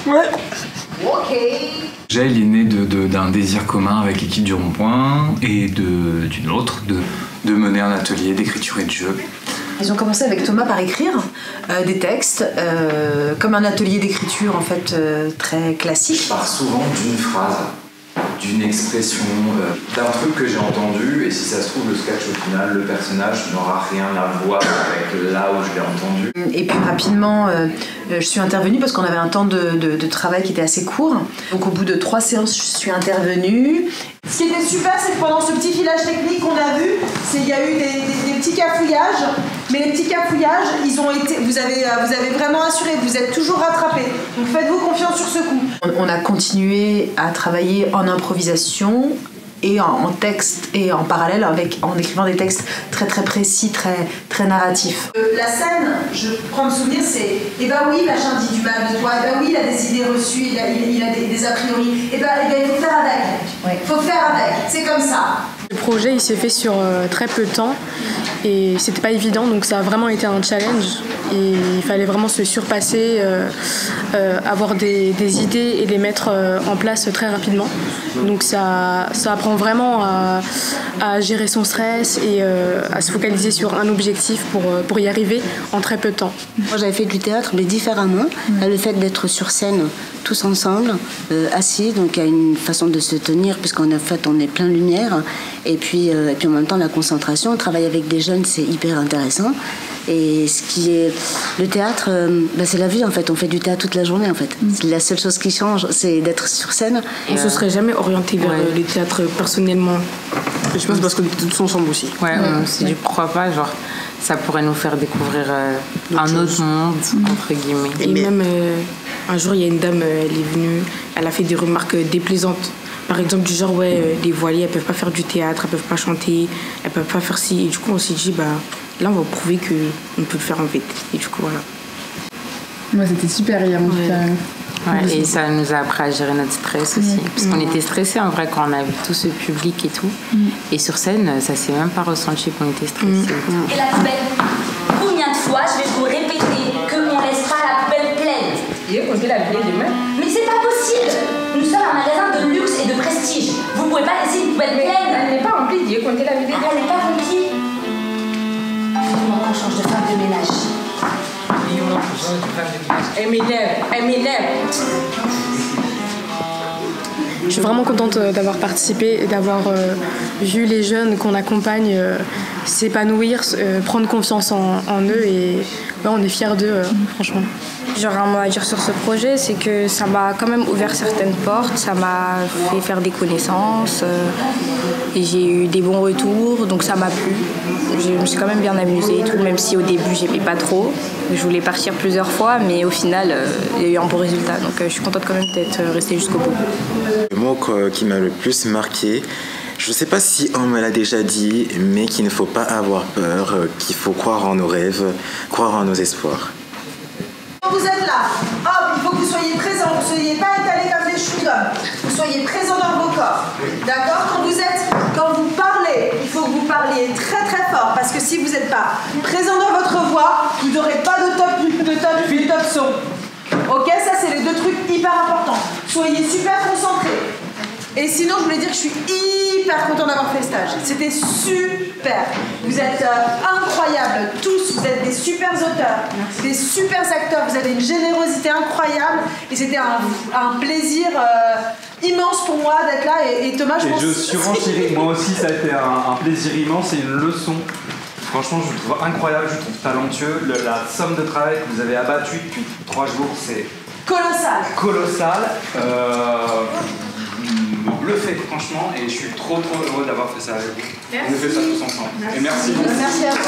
Ouais. Ok. Déjà, il est né d'un désir commun avec l'équipe du Rond-Point et d'une autre, de mener un atelier d'écriture et de jeu. Ils ont commencé avec Thomas par écrire des textes, comme un atelier d'écriture en fait très classique. Je pars souvent d'une phrase, d'une expression, d'un truc que j'ai entendu, et si ça se trouve, le sketch au final, le personnage n'aura rien à voir avec là où je l'ai entendu. Et puis rapidement, je suis intervenue parce qu'on avait un temps de travail qui était assez court. Donc au bout de 3 séances, je suis intervenue. Ce qui était super, c'est que pendant ce petit filage technique qu'on a vu, il y a eu des petits cafouillages, mais les petits cafouillages, ils ont été, vous avez vraiment assuré, vous êtes toujours rattrapés. Donc faites-vous confiance sur ce coup. On a continué à travailler en improvisation et en texte et en parallèle en écrivant des textes très très précis, très narratifs. La scène, je prends le souvenir, c'est eh ben oui, machin dit du mal de toi, eh ben oui, il a des idées reçues, il a des a priori, eh ben il faut faire avec. Ouais. Faut faire avec, c'est comme ça. Le projet il s'est fait sur très peu de temps et c'était pas évident, donc ça a vraiment été un challenge et il fallait vraiment se surpasser, avoir des idées et les mettre en place très rapidement. Donc ça apprend vraiment à gérer son stress et à se focaliser sur un objectif pour y arriver en très peu de temps. Moi j'avais fait du théâtre mais différemment. Le fait d'être sur scène tous ensemble, assis, donc il y a une façon de se tenir puisqu'en fait on est plein lumière et puis en même temps la concentration, travailler avec des jeunes c'est hyper intéressant. Et ce qui est le théâtre, c'est la vie en fait. On fait du théâtre toute la journée en fait. La seule chose qui change, c'est d'être sur scène. On ne se serait jamais orienté vers le théâtre personnellement. Je pense parce qu'on était tous ensemble aussi. Ouais, on s'est dit pourquoi pas, genre ça pourrait nous faire découvrir un autre monde entre guillemets. Et même un jour il y a une dame, elle est venue, elle a fait des remarques déplaisantes. Par exemple du genre les voiliers elles peuvent pas faire du théâtre, elles peuvent pas chanter, elles peuvent pas faire ci. Et du coup on s'est dit là on va prouver qu'on peut le faire en fait. Et du coup voilà. Moi c'était super hier en tout cas. Ouais, et ça nous a appris à gérer notre stress aussi. Parce qu'on était stressés en vrai quand on a vu tout ce public et tout. Et sur scène, ça s'est même pas ressenti qu'on était stressés. Et la poubelle, combien de fois je vais vous répéter qu'on laisse pas la poubelle pleine? Il est compté la poubelle demain. Mais c'est pas possible. Nous sommes un magasin de luxe et de prestige. Vous pouvez pas laisser une poubelle pleine. Elle n'est pas remplie, il est compté la poubelle. Elle n'est pas remplie. Comment qu'on change de femme de ménage? Elle m'énerve. Je suis vraiment contente d'avoir participé et d'avoir vu les jeunes qu'on accompagne s'épanouir, prendre confiance en eux et on est fiers d'eux franchement. J'aurais un mot à dire sur ce projet, c'est que ça m'a quand même ouvert certaines portes, ça m'a fait faire des connaissances et j'ai eu des bons retours, donc ça m'a plu. Je me suis quand même bien amusée et tout, même si au début j'aimais pas trop. Je voulais partir plusieurs fois, mais au final il y a eu un bon résultat, donc je suis contente quand même d'être restée jusqu'au bout. Le mot qui m'a le plus marqué, je ne sais pas si on me l'a déjà dit, mais qu'il ne faut pas avoir peur, qu'il faut croire en nos rêves, croire en nos espoirs. Quand vous êtes là, hop, il faut que vous soyez présents, vous ne soyez pas étalés comme des chewing-gums, vous soyez présents dans vos corps, d'accord? Quand vous parlez, il faut que vous parliez très très fort, parce que si vous n'êtes pas présent dans votre voix, vous n'aurez pas de top son. Ok, ça c'est les 2 trucs hyper importants. Soyez super concentrés. Et sinon, je voulais dire que je suis hyper contente d'avoir fait le stage. C'était super. Vous êtes incroyables, tous. Vous êtes des super auteurs, des super acteurs. Vous avez une générosité incroyable. Et c'était un plaisir immense pour moi d'être là. Et Thomas, je pense... Et je surenchéris. Moi aussi, ça a été un plaisir immense et une leçon. Franchement, je vous trouve incroyable, je vous trouve talentueux. La somme de travail que vous avez abattue depuis 3 jours, c'est... Colossal. Me bluffé franchement et je suis trop heureux d'avoir fait ça avec vous. On a fait ça tous ensemble. Et merci. Merci à toi.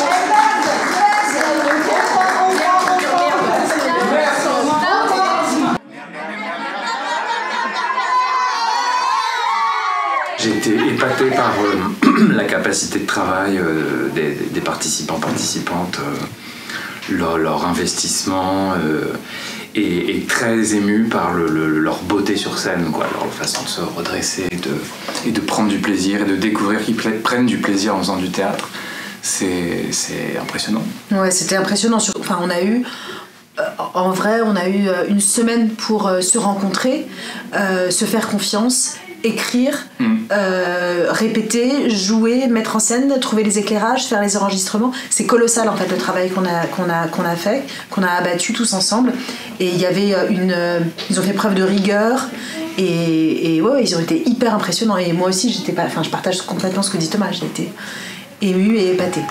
J'ai été épaté par la capacité de travail des participants-participantes, leur investissement et très ému par leur beauté sur scène, quoi, leur façon de se redresser et de prendre du plaisir et de découvrir qu'ils prennent du plaisir en faisant du théâtre. C'est impressionnant. Ouais, c'était impressionnant. Enfin, on a eu En vrai, on a eu une semaine pour se rencontrer, se faire confiance, écrire, répéter, jouer, mettre en scène, trouver les éclairages, faire les enregistrements. C'est colossal en fait le travail qu'on a fait, qu'on a abattu tous ensemble. Et il y avait ils ont fait preuve de rigueur et ouais, ils ont été hyper impressionnants. Et moi aussi, je partage complètement ce que dit Thomas. J'ai été émue et épatée.